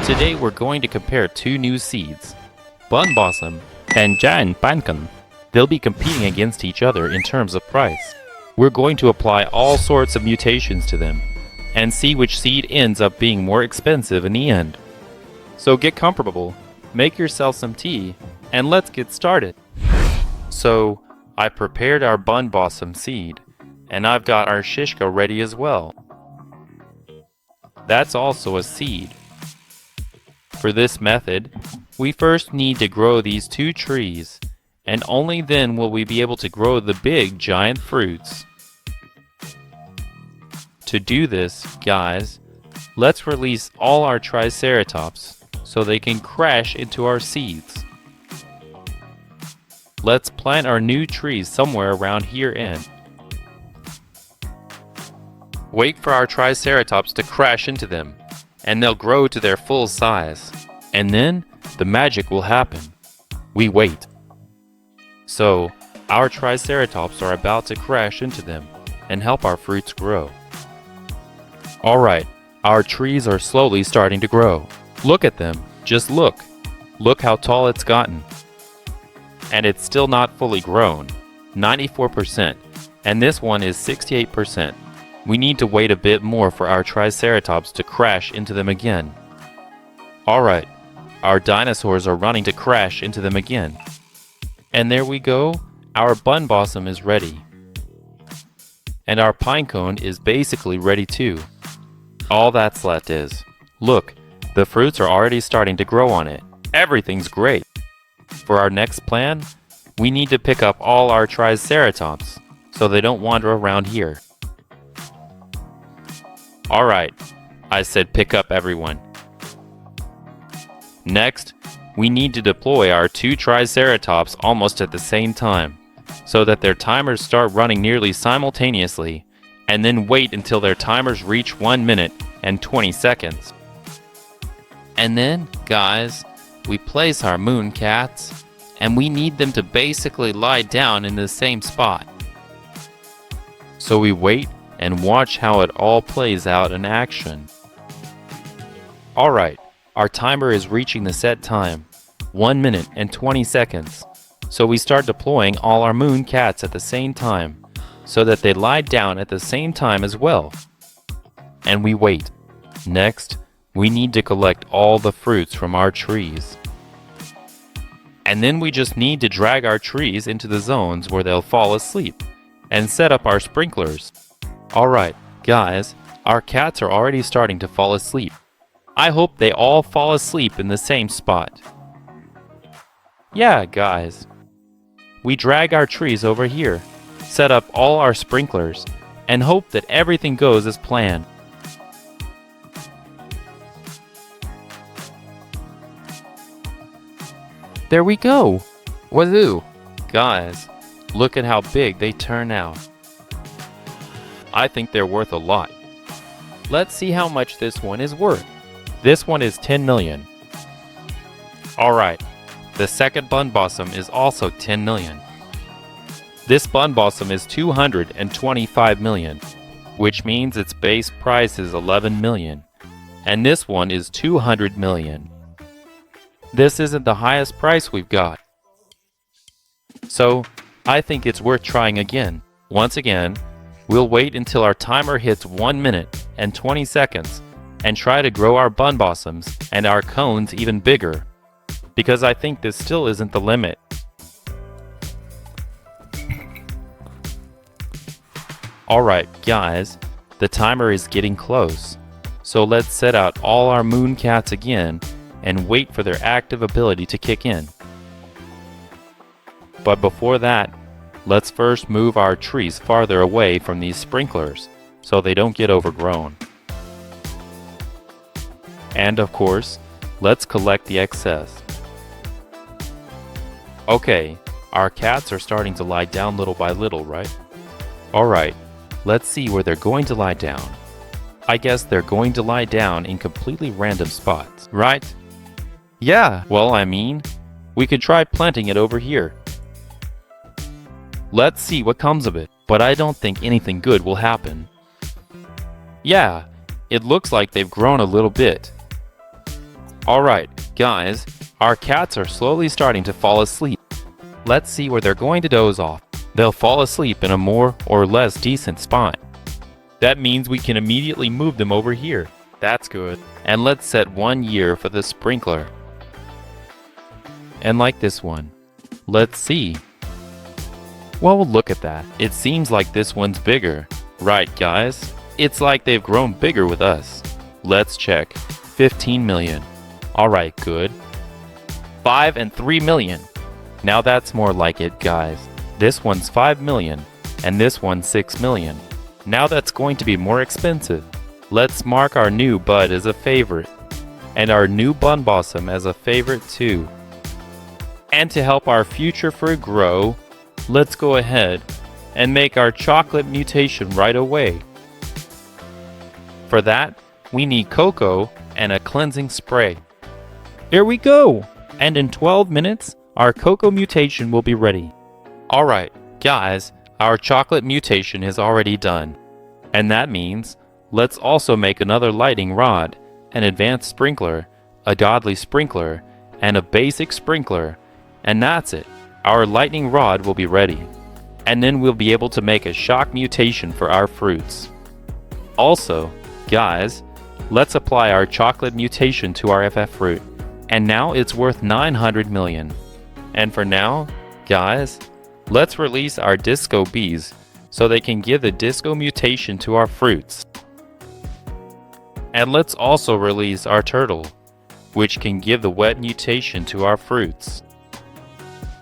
Today we're going to compare two new seeds, Bun Blossom and Giant Pinecone. They'll be competing against each other in terms of price. We're going to apply all sorts of mutations to them and see which seed ends up being more expensive in the end. So get comfortable, make yourself some tea, and let's get started. So I prepared our Bun Blossom seed, and I've got our Shishka ready as well. That's also a seed. For this method, we first need to grow these two trees, and only then will we be able to grow the big giant fruits. To do this, guys, let's release all our Triceratops so they can crash into our seeds. Let's plant our new trees somewhere around here and wait for our Triceratops to crash into them, and they'll grow to their full size. And then the magic will happen. We wait. So, our Triceratops are about to crash into them and help our fruits grow. Alright, our trees are slowly starting to grow. Look at them, just look. Look how tall it's gotten. And it's still not fully grown, 94%, and this one is 68%. We need to wait a bit more for our Triceratops to crash into them again. Alright, our dinosaurs are running to crash into them again. And there we go, our Bun Blossom is ready. And our Pinecone is basically ready too. All that's left is, look, the fruits are already starting to grow on it. Everything's great. For our next plan, we need to pick up all our Triceratops so they don't wander around here. Alright, I said pick up everyone. Next, we need to deploy our two Triceratops almost at the same time, so that their timers start running nearly simultaneously, and then wait until their timers reach 1 minute and 20 seconds. And then, guys, we place our moon cats, and we need them to basically lie down in the same spot. So we wait and watch how it all plays out in action. Alright, our timer is reaching the set time, 1 minute and 20 seconds. So we start deploying all our moon cats at the same time, so that they lie down at the same time as well. And we wait. Next, we need to collect all the fruits from our trees. And then we just need to drag our trees into the zones where they'll fall asleep, and set up our sprinklers. Alright, guys, our cats are already starting to fall asleep. I hope they all fall asleep in the same spot. Yeah, guys. We drag our trees over here, set up all our sprinklers, and hope that everything goes as planned. There we go! Wazoo! Guys, look at how big they turn out. I think they're worth a lot. Let's see how much this one is worth. This one is 10 million. Alright, the second Bun Blossom is also 10 million. This Bun Blossom is 225 million, which means its base price is 11 million. And this one is 200 million. This isn't the highest price we've got. So, I think it's worth trying again. Once again, we'll wait until our timer hits 1 minute and 20 seconds and try to grow our Bun Blossoms and our cones even bigger, because I think this still isn't the limit. Alright, guys, the timer is getting close, so let's set out all our moon cats again and wait for their active ability to kick in. But before that, let's first move our trees farther away from these sprinklers so they don't get overgrown. And of course, let's collect the excess. Okay, our cats are starting to lie down little by little, right? Alright, let's see where they're going to lie down. I guess they're going to lie down in completely random spots, right? Yeah, well, I mean, we could try planting it over here. Let's see what comes of it, but I don't think anything good will happen. Yeah, it looks like they've grown a little bit. Alright, guys, our cats are slowly starting to fall asleep. Let's see where they're going to doze off. They'll fall asleep in a more or less decent spot. That means we can immediately move them over here. That's good. And let's set 1 year for the sprinkler. And like this one. Let's see. Well, look at that. It seems like this one's bigger. Right, guys? It's like they've grown bigger with us. Let's check. 15 million. Alright, good. 5 and 3 million. Now that's more like it, guys. This one's 5 million, and this one's 6 million. Now that's going to be more expensive. Let's mark our new bud as a favorite, and our new bun blossom as a favorite too. And to help our future fruit grow, let's go ahead and make our chocolate mutation right away. For that, we need cocoa and a cleansing spray. Here we go! And in 12 minutes, our cocoa mutation will be ready. Alright, guys, our chocolate mutation is already done. And that means, let's also make another lightning rod, an advanced sprinkler, a godly sprinkler, and a basic sprinkler. And that's it. Our lightning rod will be ready. And then we'll be able to make a shock mutation for our fruits. Also, guys, let's apply our chocolate mutation to our FF fruit. And now it's worth 900 million. And for now, guys, let's release our disco bees so they can give the disco mutation to our fruits. And let's also release our turtle, which can give the wet mutation to our fruits.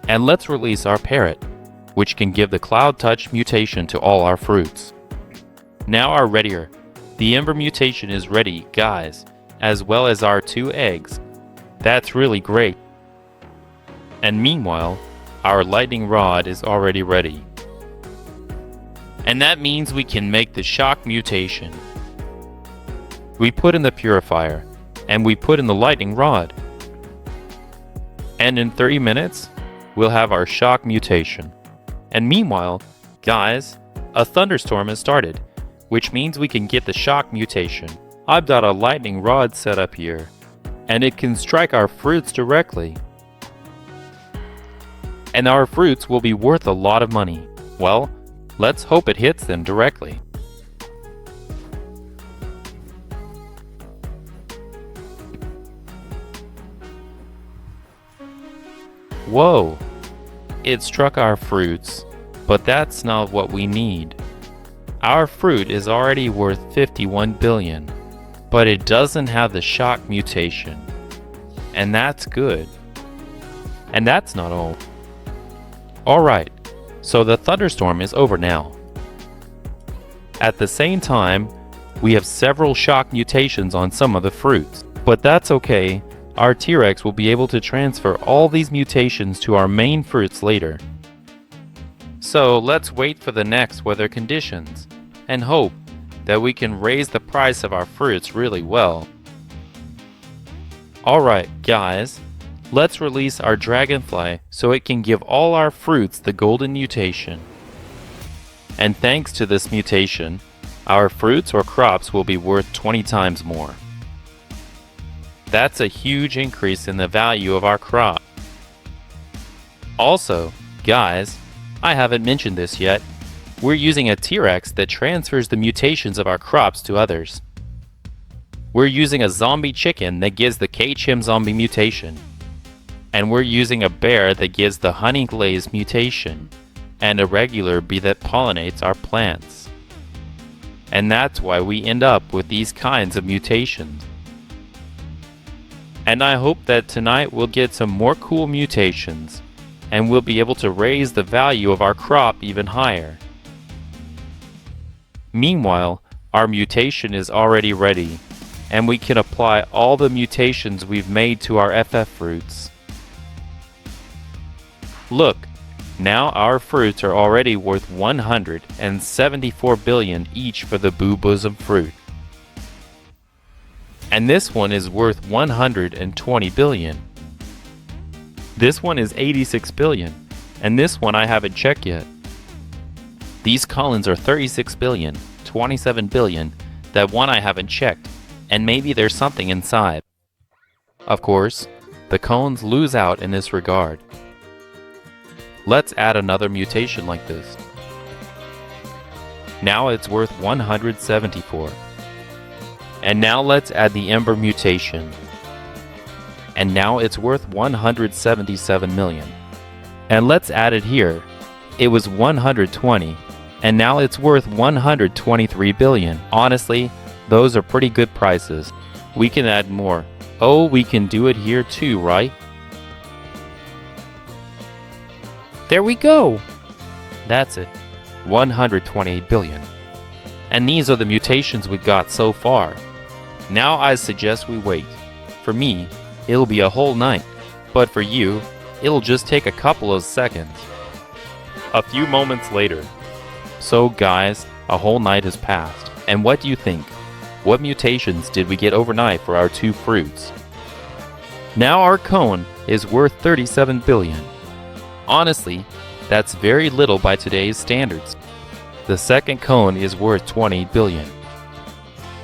And let's release our parrot, which can give the cloud touch mutation to all our fruits. Now our readier. The ember mutation is ready, guys, as well as our 2 eggs. That's really great. And meanwhile, our lightning rod is already ready. And that means we can make the shock mutation. We put in the purifier, and we put in the lightning rod. And in 30 minutes, we'll have our shock mutation. And meanwhile, guys, a thunderstorm has started, which means we can get the shock mutation. I've got a lightning rod set up here, and it can strike our fruits directly. And our fruits will be worth a lot of money. Well, let's hope it hits them directly. Whoa! It struck our fruits, but that's not what we need. Our fruit is already worth 51 billion, but it doesn't have the shock mutation. And that's good. And that's not all. Alright, so the thunderstorm is over now. At the same time, we have several shock mutations on some of the fruits, but that's okay. Our T-Rex will be able to transfer all these mutations to our main fruits later. So let's wait for the next weather conditions and hope that we can raise the price of our fruits really well. Alright guys, let's release our dragonfly so it can give all our fruits the golden mutation. And thanks to this mutation, our fruits or crops will be worth 20 times more. That's a huge increase in the value of our crop. Also, guys, I haven't mentioned this yet, we're using a T-Rex that transfers the mutations of our crops to others. We're using a zombie chicken that gives the K-Chim zombie mutation. And we're using a bear that gives the honey glaze mutation, and a regular bee that pollinates our plants. And that's why we end up with these kinds of mutations. And I hope that tonight we'll get some more cool mutations, and we'll be able to raise the value of our crop even higher. Meanwhile, our mutation is already ready, and we can apply all the mutations we've made to our FF fruits. Look, now our fruits are already worth 174 billion each for the Boo Bosom fruit. And this one is worth 120 billion. This one is 86 billion, and this one I haven't checked yet. These Collins are 36 billion, 27 billion, that one I haven't checked, and maybe there's something inside. Of course, the cones lose out in this regard. Let's add another mutation like this. Now it's worth 174. And now let's add the Ember mutation. And now it's worth 177 million. And let's add it here. It was 120. And now it's worth 123 billion. Honestly, those are pretty good prices. We can add more. Oh, we can do it here too, right? There we go! That's it. 128 billion. And these are the mutations we got so far. Now I suggest we wait. For me, it'll be a whole night. But for you, it'll just take a couple of seconds. A few moments later. So guys, a whole night has passed. And what do you think? What mutations did we get overnight for our two fruits? Now our cone is worth 37 billion. Honestly, that's very little by today's standards. The second cone is worth 20 billion.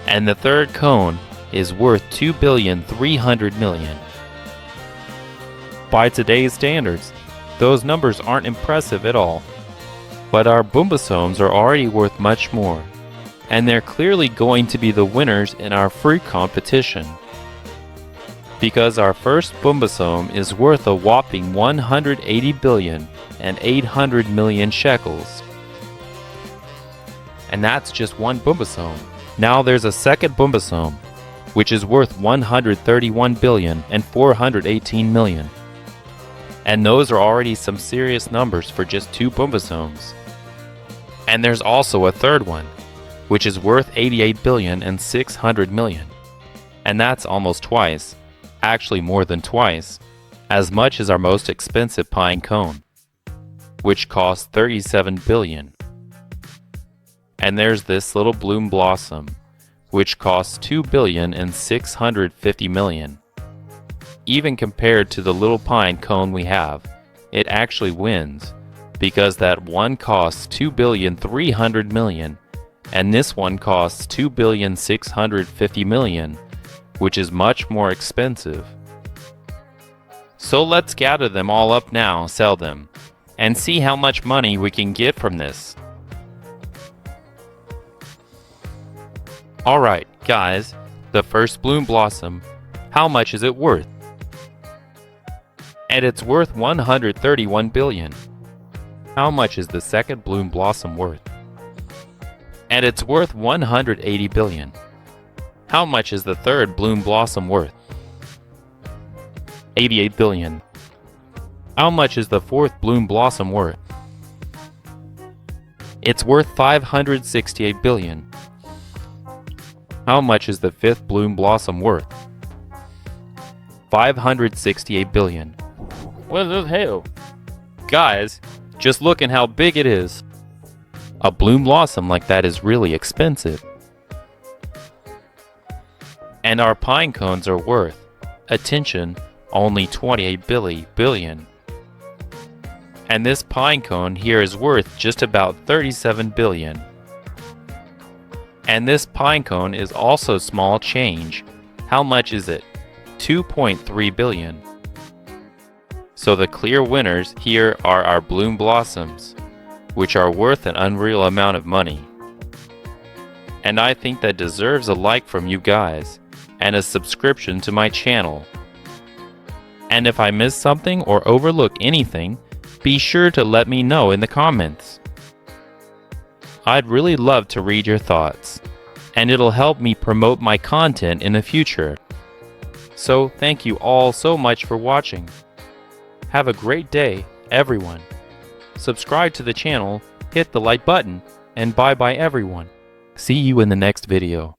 And the third cone is worth 2,300 million. By today's standards, those numbers aren't impressive at all. But our Boombasomes are already worth much more. And they're clearly going to be the winners in our fruit competition. Because our first Boombasome is worth a whopping 180 billion and 800 million shekels. And that's just one Boombasome. Now there's a second Boombasome, which is worth 131 billion and 418 million. And those are already some serious numbers for just two Boombasomes. And there's also a third one, which is worth 88 billion and 600 million. And that's almost twice, actually more than twice, as much as our most expensive Pinecone, which costs 37 billion. And there's this little Bloom Blossom, which costs 2 billion and 650 million. Even compared to the little Pinecone we have, it actually wins, because that one costs 2,300 million, and this one costs 2,650 million, which is much more expensive. So let's gather them all up now, sell them, and see how much money we can get from this. Alright, guys, the first Bloom Blossom, how much is it worth? And it's worth 131 billion. How much is the second Bloom Blossom worth? And it's worth 180 billion. How much is the third Bloom Blossom worth? 88 billion. How much is the fourth Bloom Blossom worth? It's worth 568 billion. How much is the fifth Bloom Blossom worth? 568 billion. What the hell? Guys, just look at how big it is. A Bloom Blossom like that is really expensive. And our Pinecones are worth, attention, only 28 billion. And this Pinecone here is worth just about 37 billion. And this Pinecone is also small change. How much is it? 2.3 billion. So the clear winners here are our Bloom Blossoms, which are worth an unreal amount of money. And I think that deserves a like from you guys, and a subscription to my channel. And if I missed something or overlook anything, be sure to let me know in the comments. I'd really love to read your thoughts, and it'll help me promote my content in the future. So thank you all so much for watching. Have a great day, everyone. Subscribe to the channel, hit the like button, and bye bye everyone. See you in the next video.